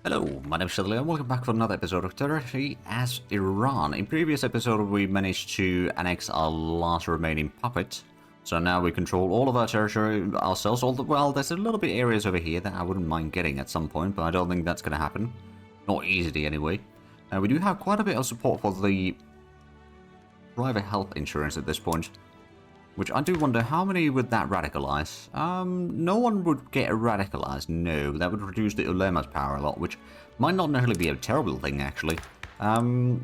Hello, my name is Shadley and welcome back for another episode of Territory as Iran. In previous episode we managed to annex our last remaining puppet. So now we control all of our territory ourselves. Well, there's a little bit areas over here that I wouldn't mind getting at some point, but I don't think that's going to happen. Not easily anyway. We do have quite a bit of support for the private health insurance at this point. Which I do wonder, how many would that radicalize? No one would get radicalized, no. That would reduce the ulema's power a lot, which might not necessarily be a terrible thing, actually.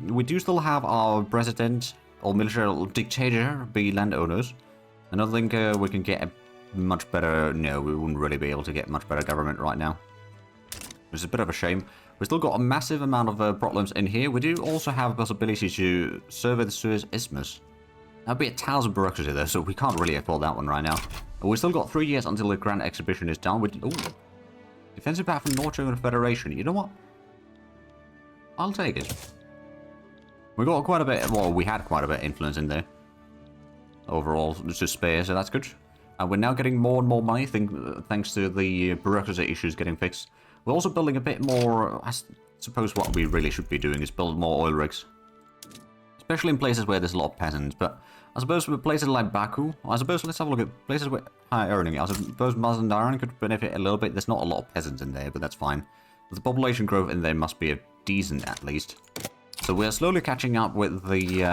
We do still have our president, or military dictator, be landowners. I don't think we can get a much better... No, we wouldn't really be able to get much better government right now. Which is a bit of a shame. We've still got a massive amount of problems in here. We do also have a possibility to survey the Suez Isthmus. That'd be 1,000 bureaucracy there, so we can't really afford that one right now. But we've still got 3 years until the Grand Exhibition is done. Ooh. Defensive back from North German Federation. You know what? I'll take it. We got quite a bit, well, we had quite a bit of influence in there. Overall, to spare, so that's good. And we're now getting more and more money, thanks to the bureaucracy issues getting fixed. We're also building a bit more, I suppose what we really should be doing is build more oil rigs. Especially in places where there's a lot of peasants, but I suppose with places like Baku, I suppose let's have a look at places with high earning. I suppose Mazandaran could benefit a little bit. There's not a lot of peasants in there, but that's fine. But the population growth in there must be a decent at least. So we're slowly catching up with the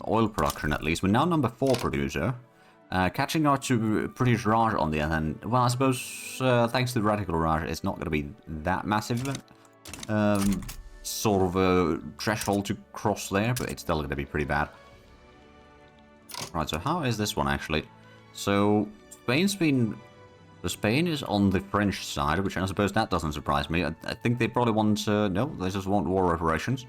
oil production at least. We're now number 4 producer. Catching up to British Raj on the other hand. Well, I suppose thanks to the Radical Raj, it's not going to be that massive. Sort of a threshold to cross there, but it's still going to be pretty bad. Right, so how is this one actually? So Spain is on the French side, which I suppose that doesn't surprise me. I think they probably want no, they just want war reparations.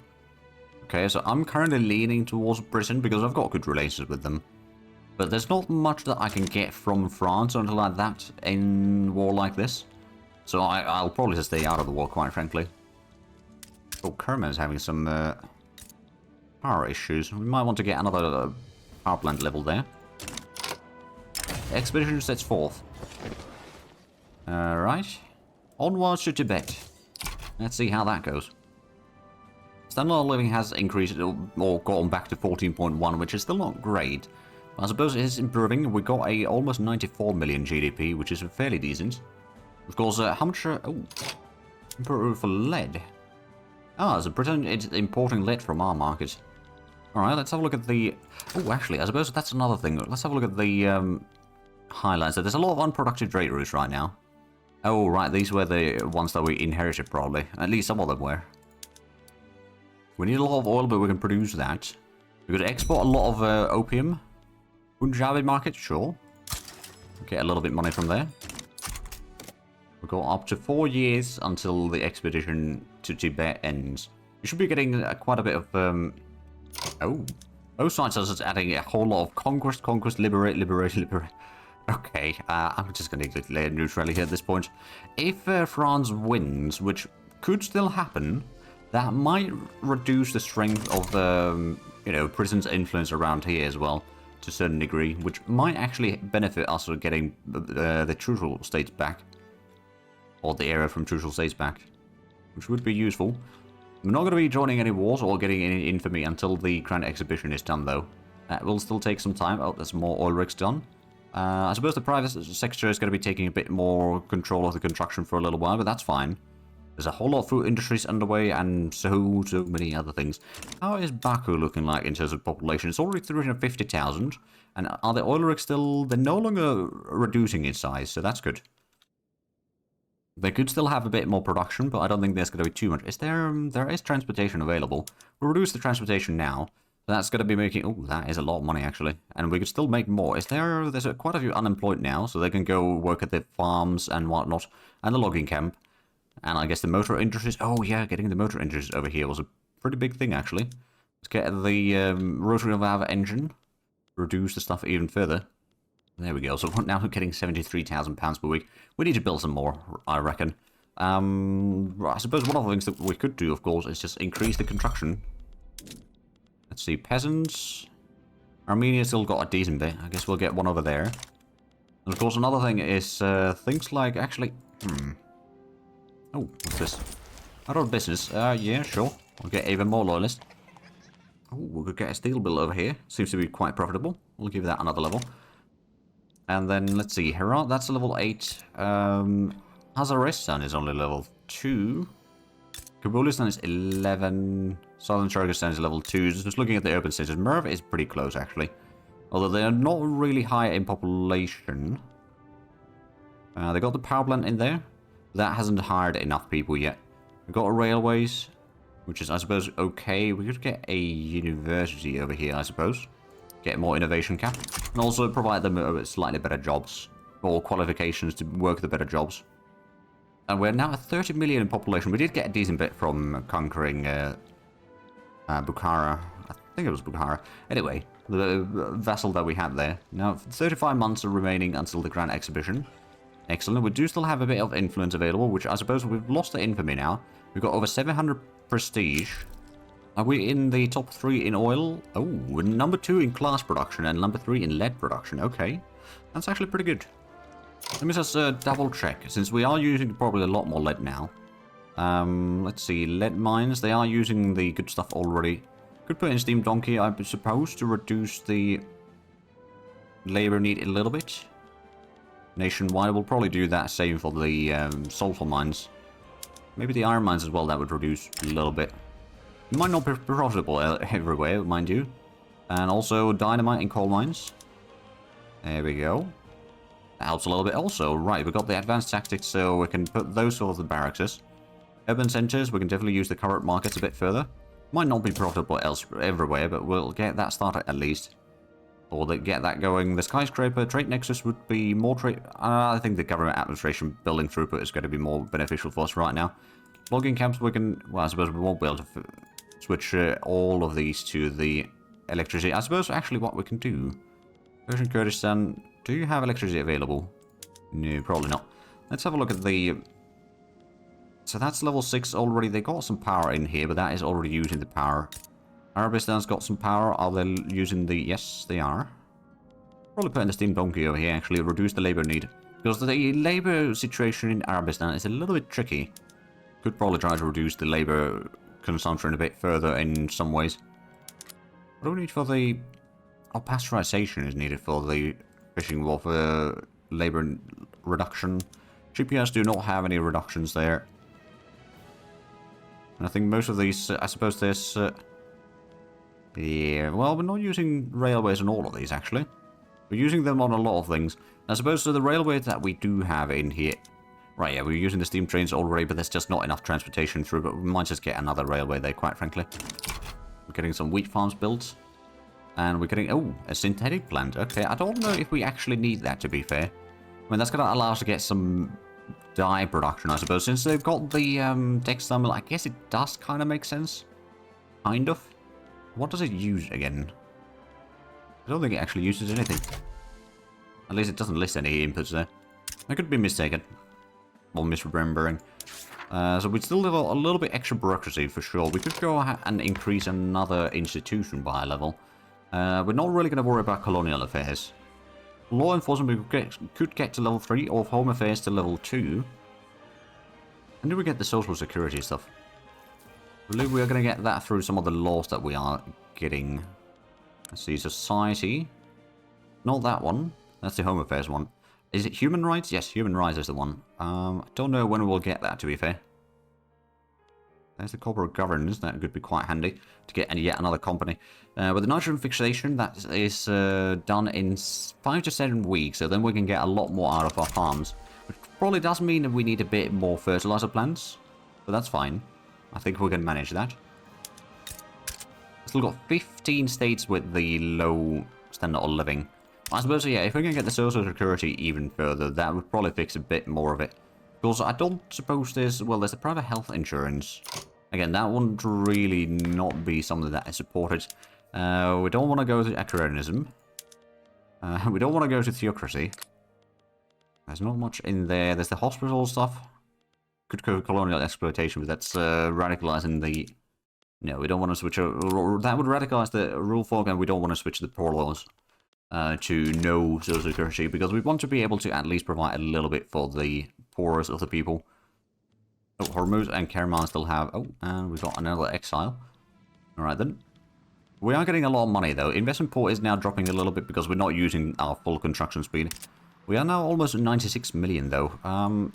Okay, so I'm currently leaning towards Britain because I've got good relations with them. But there's not much that I can get from France or anything like that in war like this. So I'll probably just stay out of the war, quite frankly. Oh, Kerma is having some power issues. We might want to get another power plant level there. Expedition sets forth. Alright. Onwards to Tibet. Let's see how that goes. Standard of living has increased or gone back to 14.1, which is still not great. But I suppose it is improving. We got a almost 94 million GDP, which is fairly decent. Of course, how much... oh, improve for lead. Ah, so Britain is importing lead from our market. Alright, let's have a look at the... Oh, actually, I suppose that's another thing. Let's have a look at the highlights. So there's a lot of unproductive trade routes right now. Oh, right, these were the ones that we inherited, probably. At least some of them were. We need a lot of oil, but we can produce that. We could export a lot of opium. Punjabi market, sure. Get a little bit of money from there. We've got up to 4 years until the expedition to Tibet ends. We should be getting quite a bit of... Oh. Both sides are just adding a whole lot of conquest, liberate. Okay, I'm just going to declare neutrality at this point. If France wins, which could still happen, that might reduce the strength of, you know, Britain's influence around here as well, to a certain degree, which might actually benefit us for getting the trucial states back. Or the area from trucial states back, which would be useful. We're not going to be joining any wars or getting any infamy until the Grand Exhibition is done, though. That will still take some time. Oh, there's more oil rigs done. I suppose the private sector is going to be taking a bit more control of the construction for a little while, but that's fine. There's a whole lot of food industries underway and so many other things. How is Baku looking like in terms of population? It's already 350,000. And are the oil rigs still... They're no longer reducing in size, so that's good. They could still have a bit more production, but I don't think there's going to be too much. There is transportation available. We'll reduce the transportation now. That's going to be making... Oh, that is a lot of money, actually. And we could still make more. There's quite a few unemployed now, so they can go work at the farms and whatnot. And the logging camp. And I guess the motor industries... Oh, yeah, getting the motor industries over here was a pretty big thing, actually. Let's get the rotary valve engine. Reduce the stuff even further. There we go. So now we're getting £73,000 per week. We need to build some more, I reckon. I suppose one of the things that we could do, of course, is just increase the construction. Let's see, peasants. Armenia still got a decent bit. I guess we'll get one over there. And of course, another thing is things like actually... Oh, what's this? Out of business. Yeah, sure. We'll get even more loyalists. Oh, we could get a steel bill over here. Seems to be quite profitable. We'll give that another level. And then, let's see. Herat, that's a level 8. Hazaristan is only level 2. Kabulistan is 11. Southern Kyrgyzstan is level 2. Just looking at the urban centers, Merv is pretty close, actually. Although they are not really high in population. They got the power plant in there. That hasn't hired enough people yet. We've got railways, which is, I suppose, okay. We could get a university over here, I suppose. Get more innovation cap. And also provide them slightly better jobs. Or qualifications to work the better jobs. And we're now at 30 million in population. We did get a decent bit from conquering Bukhara. I think it was Bukhara. Anyway, the vessel that we had there. Now, 35 months are remaining until the Grand Exhibition. Excellent. We do still have a bit of influence available, which I suppose we've lost the infamy now. We've got over 700 prestige. Are we in the top 3 in oil? Oh, we're number 2 in glass production and number 3 in lead production. Okay. That's actually pretty good. Let me just double check, since we are using probably a lot more lead now. Let's see, lead mines, they are using the good stuff already. Could put in Steam Donkey, I suppose, to reduce the labor need a little bit. Nationwide, we'll probably do that, same for the sulfur mines. Maybe the iron mines as well, that would reduce a little bit. It might not be profitable everywhere, mind you. And also dynamite in coal mines. There we go. That helps a little bit also. Right, we've got the advanced tactics, so we can put those sort of the barracks. Urban centers, we can definitely use the current markets a bit further. Might not be profitable everywhere, but we'll get that started at least. Or get that going. The skyscraper trade nexus would be more trade. I think the government administration building throughput is going to be more beneficial for us right now. Logging camps, we can. Well, I suppose we won't be able to switch all of these to the electricity. I suppose actually what we can do. Persian Kurdistan, do you have electricity available? No, probably not. Let's have a look at the. So that's level 6 already. They got some power in here, but that is already using the power. Arabistan's got some power. Are they using the... Yes, they are. Probably putting the steam donkey over here, actually. Reduce the labor need. Because the labor situation in Arabistan is a little bit tricky. Could probably try to reduce the labor consumption a bit further in some ways. What do we need for the... Oh, pasteurization is needed for the fishing wharf labor reduction. GPS do not have any reductions there. And I think most of these... I suppose there's... Yeah, well, we're not using railways on all of these, actually. We're using them on a lot of things. I suppose the railways that we do have in here... Right, yeah, we're using the steam trains already, but there's just not enough transportation through, but we might just get another railway there, quite frankly. We're getting some wheat farms built. And we're getting... Oh, a synthetic plant. Okay, I don't know if we actually need that, to be fair. I mean, that's going to allow us to get some dye production, I suppose. Since they've got the textile mill, I guess it does kind of make sense. Kind of. What does it use again? I don't think it actually uses anything. At least it doesn't list any inputs there. I could be mistaken. Or misremembering. So we'd still have a little bit extra bureaucracy for sure. We could go and increase another institution by a level. We're not really going to worry about colonial affairs. Law enforcement we could get to level 3, or home affairs to level 2. And do we get the social security stuff? I believe we are going to get that through some of the laws that we are getting. Let's see, society. Not that one. That's the home affairs one. Is it human rights? Yes, human rights is the one. I don't know when we'll get that, to be fair. There's the corporate governance. That could be quite handy to get yet another company. With the nitrogen fixation, that is done in 5 to 7 weeks. So then we can get a lot more out of our farms. Which probably does mean that we need a bit more fertilizer plants. But that's fine. I think we can manage that. Still got 15 states with the low standard of living. I suppose, yeah, if we can get the social security even further, that would probably fix a bit more of it. Because I don't suppose there's... Well, there's the private health insurance. Again, that wouldn't really not be something that is supported. We don't want to go to agrarianism. We don't want to go to theocracy. There's not much in there. There's the hospital stuff. Could go colonial exploitation, but that's radicalizing the... No, we don't want to switch... That would radicalize the rule folk, and we don't want to switch the poor laws to no social security, because we want to be able to at least provide a little bit for the poorest of the people. Oh, Hormuz and Kerman still have... Oh, and we've got another exile. Alright then. We are getting a lot of money though. Investment port is now dropping a little bit because we're not using our full construction speed. We are now almost at 96 million though.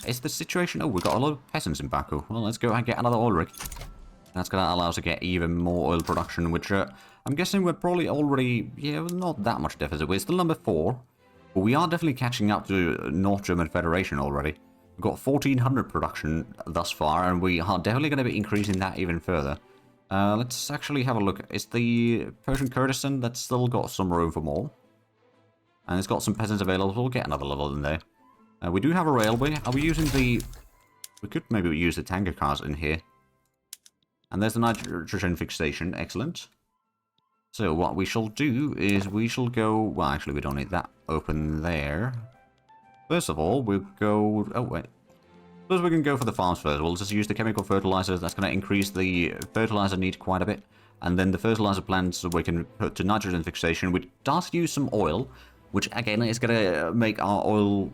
Is the situation... Oh, we've got a lot of peasants in Baku. Well, let's go and get another oil rig. That's going to allow us to get even more oil production, which I'm guessing we're probably already... Yeah, not that much deficit. We're still number 4. But we are definitely catching up to North German Federation already. We've got 1,400 production thus far, and we are definitely going to be increasing that even further. Let's actually have a look. It's the Persian Kurdistan that's still got some room for more. And it's got some peasants available, so we'll get another level in there. We do have a railway. Are we using the... We could maybe use the tanker cars in here. And there's the nitrogen fixation. Excellent. So what we shall do is we shall go... Well, actually, we don't need that open there. First of all, we'll go... Oh, wait. Suppose we can go for the farms first. We'll just use the chemical fertilizers. That's going to increase the fertilizer need quite a bit. And then the fertilizer plants we can put to nitrogen fixation, which does use some oil, which again is going to make our oil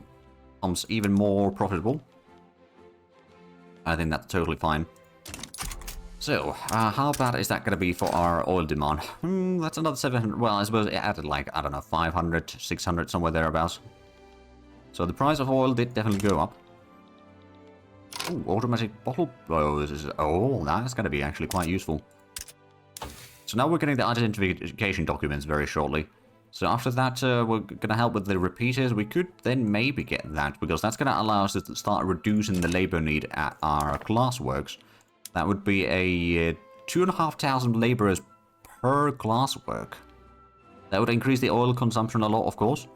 pumps even more profitable. I think that's totally fine. So, how bad is that going to be for our oil demand? That's another 700. Well, I suppose it added like, I don't know, 500, 600, somewhere thereabouts. So the price of oil did definitely go up. Ooh, automatic bottle blows. Oh, that's going to be actually quite useful. So now we're getting the identification documents very shortly. So after that, we're going to help with the repeaters. We could then maybe get that, because that's going to allow us to start reducing the labor need at our glassworks. That would be a 2,500 laborers per glasswork. That would increase the oil consumption a lot, of course.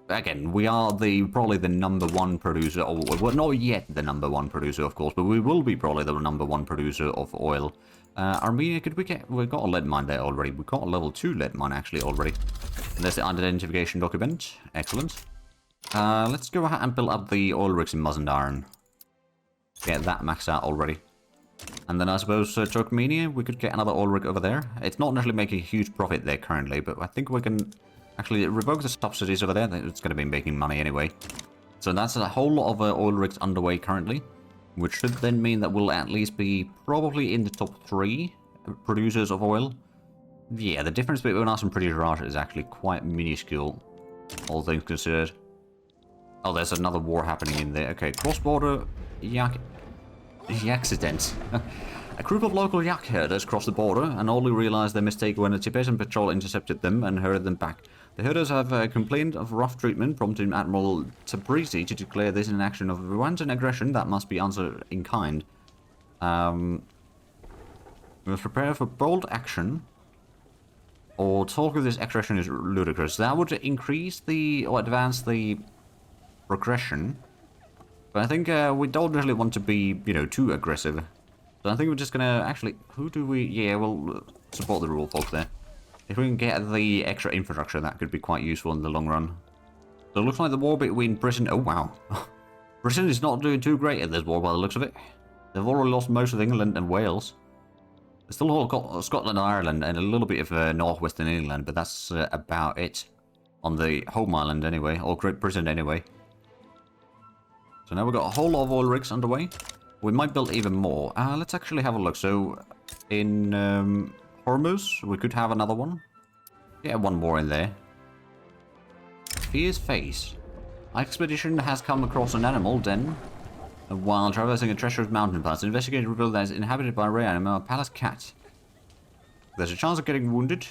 Again, we are probably the #1 producer, or we're not yet the #1 producer, of course, but we will be probably the #1 producer of oil. Armenia, we've got a lead mine there already. We've got a level 2 lead mine actually already. And there's the identification document. Excellent. Let's go ahead and build up the oil rigs in Mazandaran. Get that maxed out already. And then I suppose Turkmenia, we could get another oil rig over there. It's not necessarily making a huge profit there currently, but I think we can actually revoke the subsidies over there. It's going to be making money anyway. So that's a whole lot of oil rigs underway currently, which should then mean that we'll at least be probably in the top 3 producers of oil. Yeah, the difference between us and British Raj is actually quite minuscule, all things considered. Oh, there's another war happening in there. Okay, cross-border yak accident. A group of local yak herders crossed the border and only realized their mistake when a Tibetan patrol intercepted them and herded them back. The herders have complained of rough treatment, prompting Admiral Tabrizi to declare this an action of wanton aggression that must be answered in kind. We must prepare for bold action, or talk of this aggression is ludicrous. That would increase or advance the progression. But I think we don't really want to be, too aggressive. So I think we're just gonna actually... Who do we... Yeah, we'll support the rural folk there. If we can get the extra infrastructure, that could be quite useful in the long run. So it looks like the war between Britain... Oh, wow. Britain is not doing too great in this war by the looks of it. They've already lost most of England and Wales. They still got Scotland and Ireland and a little bit of northwestern England, but that's about it. On the home island anyway, or Great Britain anyway. So now we've got a whole lot of oil rigs underway. We might build even more. Let's actually have a look. So, in Hormuz, we could have another one. Yeah, one more in there. Fierce Face. Our expedition has come across an animal den. While traversing a treacherous mountain pass, investigators revealed that it's inhabited by a rare animal, a palace cat. There's a chance of getting wounded.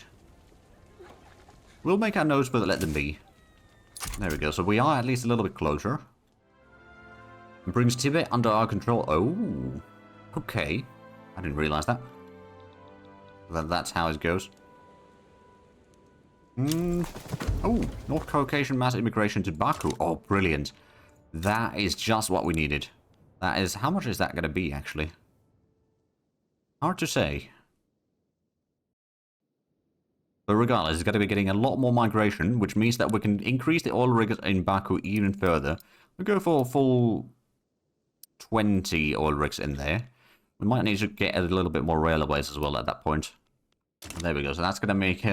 We'll make our notes, but let them be. There we go. So we are at least a little bit closer. It brings Tibet under our control. Oh, okay. I didn't realize that. That's how it goes. Oh, North Caucasian mass immigration to Baku. Oh, brilliant. That is just what we needed. That is... How much is that going to be, actually? Hard to say. But regardless, it's going to be getting a lot more migration, which means that we can increase the oil rigs in Baku even further. We'll go for a full 20 oil rigs in there. We might need to get a little bit more railways as well at that point. There we go. So that's going to make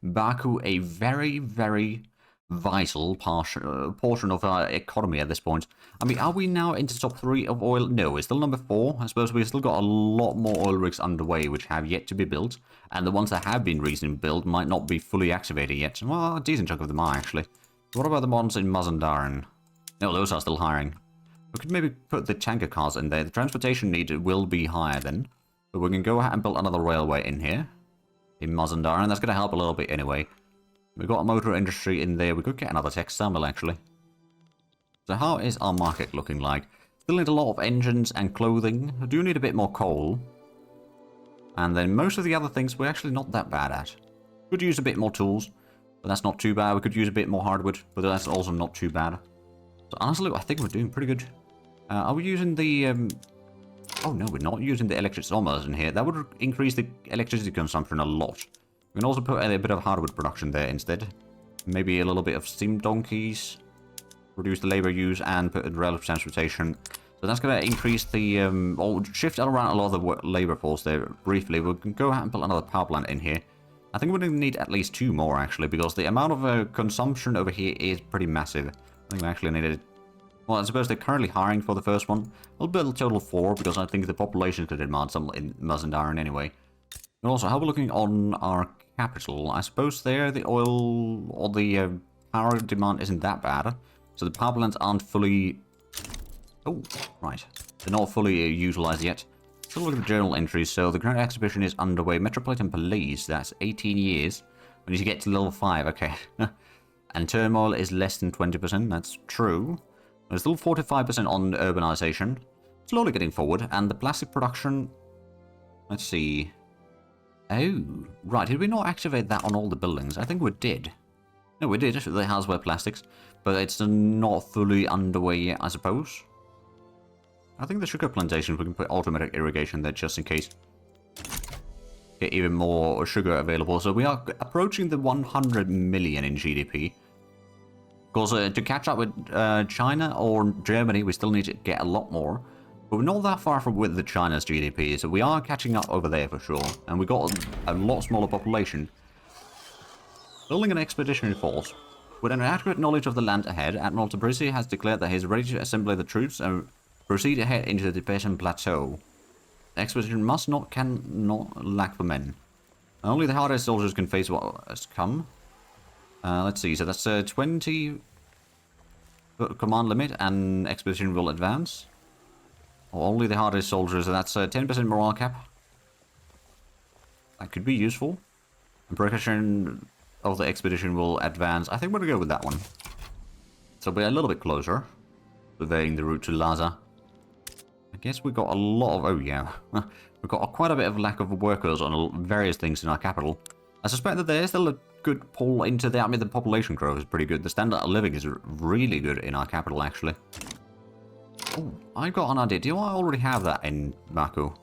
Baku a very, very vital portion of our economy at this point. I mean, are we now into top 3 of oil? No, we're still number 4. I suppose we've still got a lot more oil rigs underway which have yet to be built, and the ones that have been recently built might not be fully activated yet. Well, a decent chunk of them are, actually. What about the ones in Mazandaran? No, those are still hiring. We could maybe put the tanker cars in there. The transportation need will be higher then, but we can go ahead and build another railway in here, in Mazandaran. That's going to help a little bit anyway. We've got a motor industry in there. We could get another textile mill, actually. So how is our market looking like? Still need a lot of engines and clothing. I do need a bit more coal. And then most of the other things we're actually not that bad at. Could use a bit more tools, but that's not too bad. We could use a bit more hardwood, but that's also not too bad. So honestly, I think we're doing pretty good. Are we using the... Oh no, we're not using the electric sawmills in here. That would increase the electricity consumption a lot. We can also put a bit of hardwood production there instead. Maybe a little bit of steam donkeys. Reduce the labor use and put in rail transportation. So that's going to increase the... or shift around a lot of the labor force there briefly. We can go ahead and put another power plant in here. I think we're going to need at least 2 more actually, because the amount of consumption over here is pretty massive. I think we actually needed... Well, I suppose they're currently hiring for the first one. We'll build a total of 4, because I think the population could demand some in Mazandaran anyway. And also, how we're looking on our capital. I suppose there the oil or the power demand isn't that bad. So the power plants aren't fully... Oh, right. They're not fully utilized yet. Still look at the journal entries. So the current exhibition is underway. Metropolitan Police, that's 18 years. We need to get to level 5, okay. And turmoil is less than 20%, that's true. There's still 45% on urbanization. Slowly getting forward. And the plastic production... Let's see... Oh, right. Did we not activate that on all the buildings? I think we did. No, we did. The houseware plastics. But it's not fully underway yet, I suppose. I think the sugar plantations, we can put automatic irrigation there just in case. Get even more sugar available. So we are approaching the 100 million in GDP. Of course, to catch up with China or Germany, we still need to get a lot more. But we're not that far from with the China's GDP, so we are catching up over there for sure. And we got a lot smaller population. Building an expeditionary force. With an accurate knowledge of the land ahead, Admiral Tabrizi has declared that he is ready to assemble the troops and proceed ahead into the Tibetan plateau. The expedition cannot lack for men. Only the hardest soldiers can face what has come. Let's see, so that's 20 command limit and expedition will advance. Or only the hardest soldiers, so that's 10% morale cap. That could be useful. And progression of the expedition will advance. I think we're going to go with that one. So we're a little bit closer. Surveying the route to Lhasa. I guess we got a lot of... Oh yeah. We've got quite a bit of lack of workers on various things in our capital. I suspect that there is still a good pull into the... I mean, the population growth is pretty good. The standard of living is really good in our capital, actually. Oh, I got an idea. Do I already have that in Baku?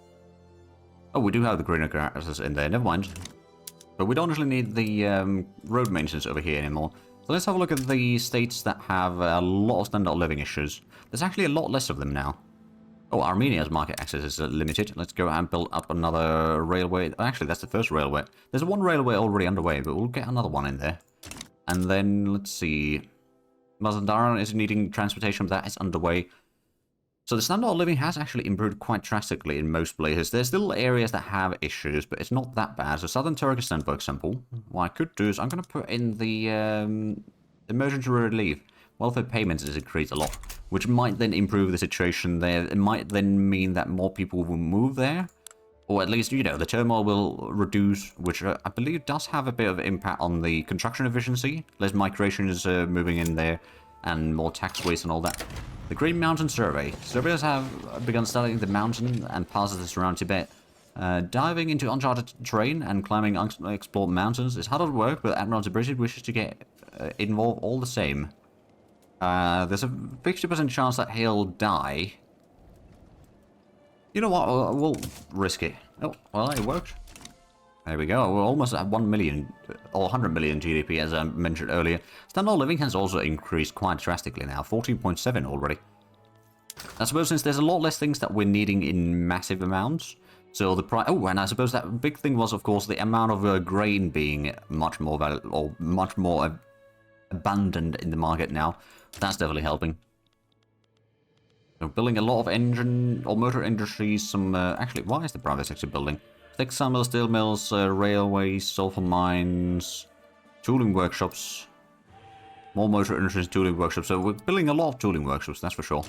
Oh, we do have the greener grasses in there. Never mind. But we don't actually need the road maintenance over here anymore. So let's have a look at the states that have a lot of standard of living issues. There's actually a lot less of them now. Oh, Armenia's market access is limited. Let's go and build up another railway. Actually, that's the first railway. There's one railway already underway, but we'll get another one in there. And then, let's see. Mazandaran is needing transportation, that is underway. So the standard of living has actually improved quite drastically in most places. There's still areas that have issues, but it's not that bad. So southern Turkestan, for example, what I could do is I'm going to put in the emergency relief. Welfare payments is increased a lot, which might then improve the situation there. It might then mean that more people will move there. Or at least, you know, the turmoil will reduce, which I believe does have a bit of impact on the construction efficiency. Less migration is moving in there, and more tax waste and all that. The Green Mountain Survey. Surveyors have begun studying the mountain and passes around Tibet. Diving into uncharted terrain and climbing unexplored mountains is harder work, but Admiral Tabrizi wishes to get involved all the same. There's a 50% chance that he'll die. You know what? We'll risk it. Oh, well, it worked. There we go. We're almost at 1 million, or 100 million GDP, as I mentioned earlier. Standard of living has also increased quite drastically now. 14.7 already. I suppose since there's a lot less things that we're needing in massive amounts. So the price... Oh, and I suppose that big thing was, of course, the amount of grain being much more valuable, or much more abandoned in the market now. That's definitely helping. So building a lot of engine or motor industries, some... actually, why is the private sector building? Textile mills, steel mills, railways, sulfur mines, tooling workshops. More motor industries, tooling workshops. So we're building a lot of tooling workshops, that's for sure.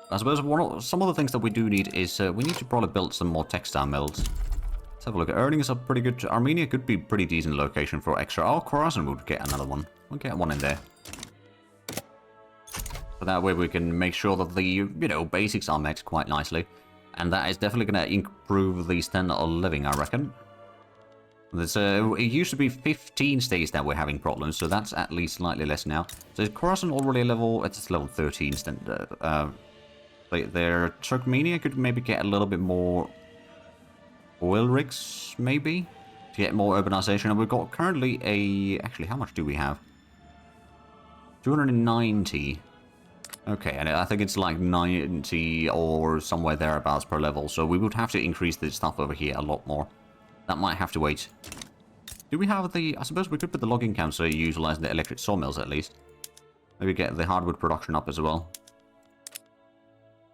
I suppose some of the things that we do need is we need to probably build some more textile mills. Let's have a look. Earnings are pretty good. Armenia could be a pretty decent location for extra. Oh, Khorasan would get another one. We'll get one in there. So that way we can make sure that the, you know, basics are met quite nicely. And that is definitely going to improve the standard of living, I reckon. There's, it used to be 15 states that we're having problems, so that's at least slightly less now. So is Khorasan already a level... It's level 13 standard. Their Turkmenia could maybe get a little bit more oil rigs, maybe, to get more urbanization. And we've got currently a... Actually, how much do we have? 290. Okay, and I think it's like 90 or somewhere thereabouts per level. So we would have to increase this stuff over here a lot more. That might have to wait. Do we have the... I suppose we could put the logging camps so utilizing the electric sawmills at least. Maybe get the hardwood production up as well.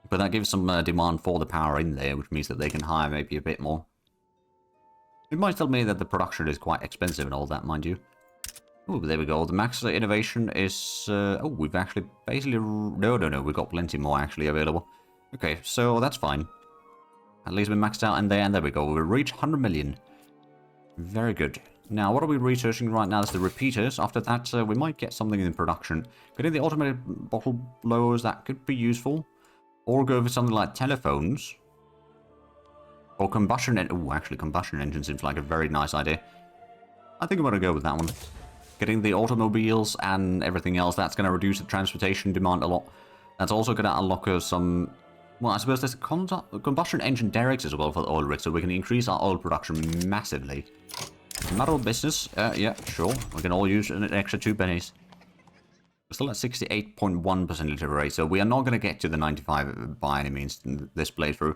But that gives some demand for the power in there, which means that they can hire maybe a bit more. It might tell me that the production is quite expensive and all that, mind you. Oh, there we go. The max innovation is... oh, we've actually basically... No, we've got plenty more actually available. Okay, so that's fine. At least we maxed out and there we go. We'll reach 100 million. Very good. Now, what are we researching right now is the repeaters. After that, we might get something in production. Getting the automated bottle blowers, that could be useful. Or go for something like telephones. Or combustion engine. Oh, actually, combustion engine seems like a very nice idea. I think I'm going to go with that one. Getting the automobiles and everything else, that's going to reduce the transportation demand a lot. That's also going to unlock some... Well, I suppose there's combustion engine derricks as well for the oil rig, so we can increase our oil production massively. Matter of business. Yeah, sure. We can all use an extra 2 pennies. We're still at 68.1% liter rate, so we are not going to get to the 95 by any means in this playthrough.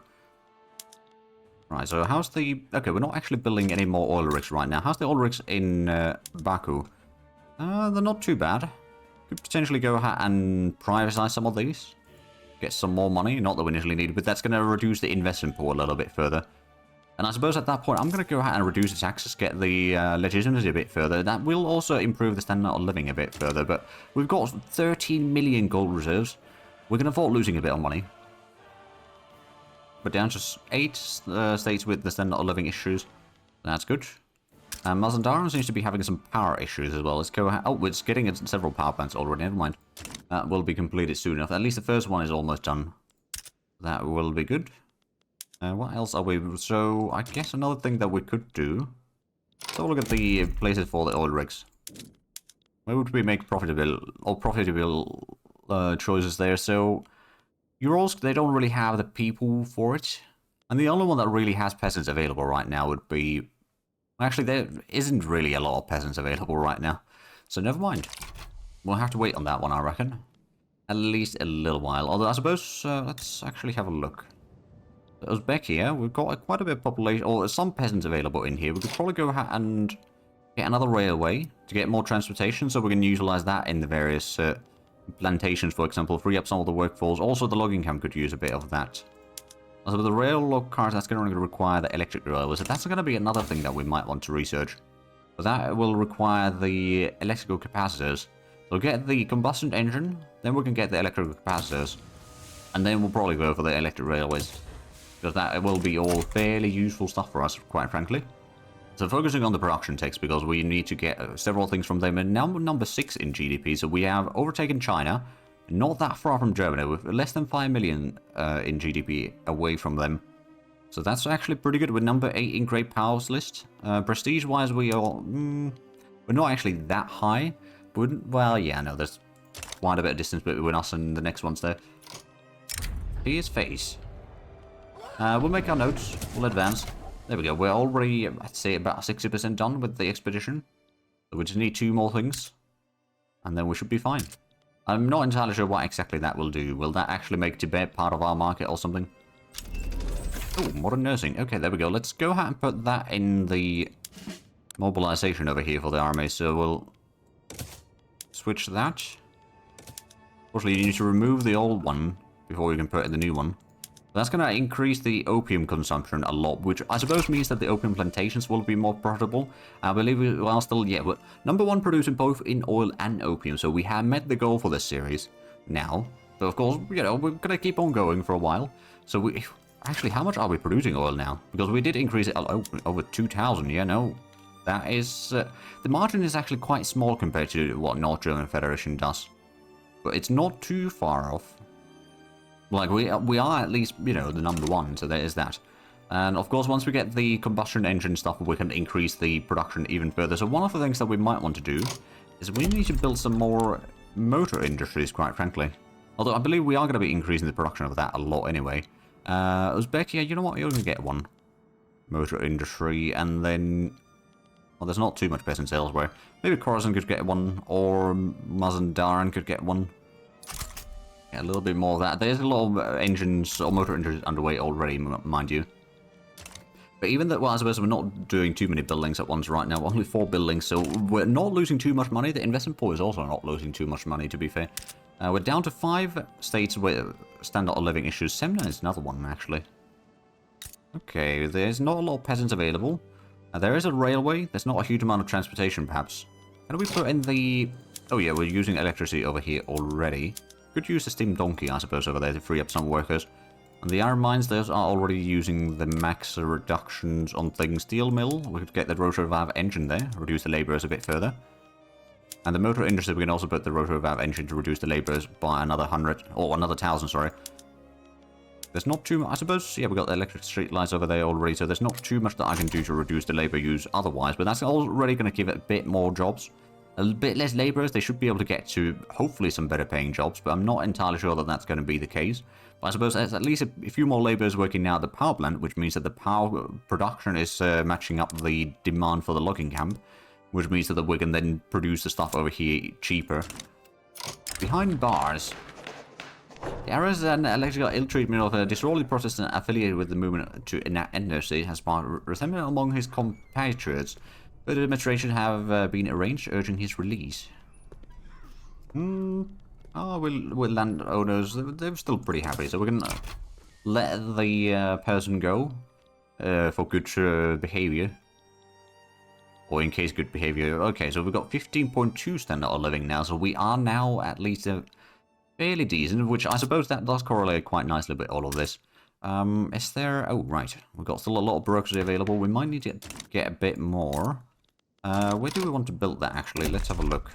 Right, so how's the... Okay, we're not actually building any more oil rigs right now. How's the oil rigs in Baku? They're not too bad. Could potentially go ahead and privatize some of these. Get some more money, not that we initially need, but that's going to reduce the investment pool a little bit further. And I suppose at that point, I'm going to go ahead and reduce the taxes, get the legitimacy a bit further. That will also improve the standard of living a bit further, but we've got 13 million gold reserves. We can afford losing a bit of money. But down to 8 states with the standard of living issues. That's good. Mazandaran seems to be having some power issues as well. Let's go ahead. Oh, it's getting several power plants already. Never mind. That will be completed soon enough. At least the first one is almost done. That will be good. What else are we... So, I guess another thing that we could do... So look at the places for the oil rigs. Where would we make profitable choices there? So, Urals, they don't really have the people for it. And the only one that really has peasants available right now would be... Actually, there isn't really a lot of peasants available right now. So never mind. We'll have to wait on that one, I reckon. At least a little while. Although, I suppose, let's actually have a look. Uzbekia, we've got quite a bit of population, or some peasants available in here. We could probably go ahead and get another railway to get more transportation, so we can utilize that in the various plantations, for example, free up some of the workforce. Also, the logging camp could use a bit of that. So with the rail log cars, that's going to require the electric railway, so that's going to be another thing that we might want to research. But that will require the electrical capacitors. So get the combustion engine, then we can get the electrical capacitors, and then we'll probably go for the electric railways. Because that will be all fairly useful stuff for us, quite frankly. So focusing on the production techs, because we need to get several things from them. And now we're number 6 in GDP, so we have overtaken China, not that far from Germany, with less than 5 million in GDP away from them. So that's actually pretty good. We're number 8 in Great Powers list. Prestige-wise, we are... we're not actually that high. But, well, yeah, no, there's quite a bit of distance between us and the next ones there. Here's face. We'll make our notes. We'll advance. There we go. We're already, I'd say, about 60% done with the expedition. So we just need 2 more things. And then we should be fine. I'm not entirely sure what exactly that will do. Will that actually make Tibet part of our market or something? Oh, modern nursing. Okay, there we go. Let's go ahead and put that in the mobilization over here for the army. So we'll switch that. Unfortunately, you need to remove the old one before you can put in the new one. That's going to increase the opium consumption a lot, which I suppose means that the opium plantations will be more profitable. I believe we are still, yeah, but #1 producing both in oil and opium, so we have met the goal for this series now. But of course, you know, we're going to keep on going for a while. So actually, how much are we producing oil now? Because we did increase it over 2,000, yeah, no. That is, the margin is actually quite small compared to what North German Federation does. But it's not too far off. Like, we are at least, you know, the #1, so there is that. And, of course, once we get the combustion engine stuff, we can increase the production even further. So one of the things that we might want to do is we need to build some more motor industries, quite frankly. Although I believe we are going to be increasing the production of that a lot anyway. Uzbek, you know what, you're going to get one. Motor industry, and then... Well, there's not too much peasants elsewhere. Maybe Khorasan could get one, or Mazandaran could get one. Yeah, a little bit more of that. There's a lot of engines, or motor engines underway already, mind you. But even though, well, I suppose we're not doing too many buildings at once right now. Only 4 buildings, so we're not losing too much money. The investment pool is also not losing too much money, to be fair. We're down to 5 states with standard of living issues. Semna is another one, actually. Okay, there's not a lot of peasants available. There is a railway. There's not a huge amount of transportation, perhaps. How do we put in the... Oh yeah, we're using electricity over here already. Could use the steam donkey, I suppose, over there to free up some workers. And the iron mines, those are already using the max reductions on things. Steel mill, we could get the rotor valve engine there, reduce the labourers a bit further. And the motor industry, we can also put the rotor valve engine to reduce the labourers by another 100, or another 1,000, sorry. There's not too much, I suppose, yeah, we got the electric street lights over there already, so there's not too much that I can do to reduce the labour use otherwise, but that's already going to give it a bit more jobs. A bit less labourers, they should be able to get to, hopefully, some better paying jobs, but I'm not entirely sure that that's going to be the case. But I suppose there's at least a few more labourers working now at the power plant, which means that the power production is matching up the demand for the logging camp, which means that we can then produce the stuff over here cheaper. Behind bars. The errors and electrical ill-treatment of a disorderly Protestant affiliated with the movement to endostate has sparked resentment among his compatriots. But the demonstration have been arranged, urging his release. Oh, with landowners, they're still pretty happy, so we're gonna let the person go for good behavior. Or in case good behavior. Okay, so we've got 15.2 standard of living now, so we are now at least fairly decent, which I suppose that does correlate quite nicely with all of this. Is there... Oh, right. We've got still a lot of bureaucracy available. We might need to get a bit more. Where do we want to build that, actually? Let's have a look.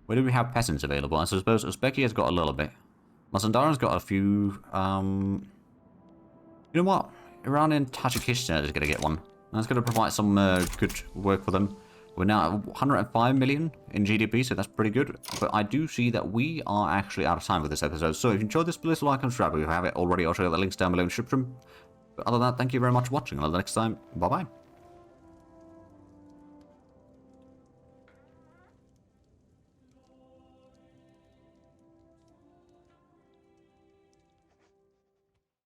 Where do we have peasants available? I suppose Uzbekia's got a little bit. Mazandaran's got a few. You know what? Iran and Tajikistan is going to get one. That's going to provide some good work for them. We're now at 105 million in GDP, so that's pretty good. But I do see that we are actually out of time for this episode. So if you enjoyed this, please like and subscribe if you have it already. I'll show you the links down below in the description. But other than that, thank you very much for watching. Until next time, bye-bye.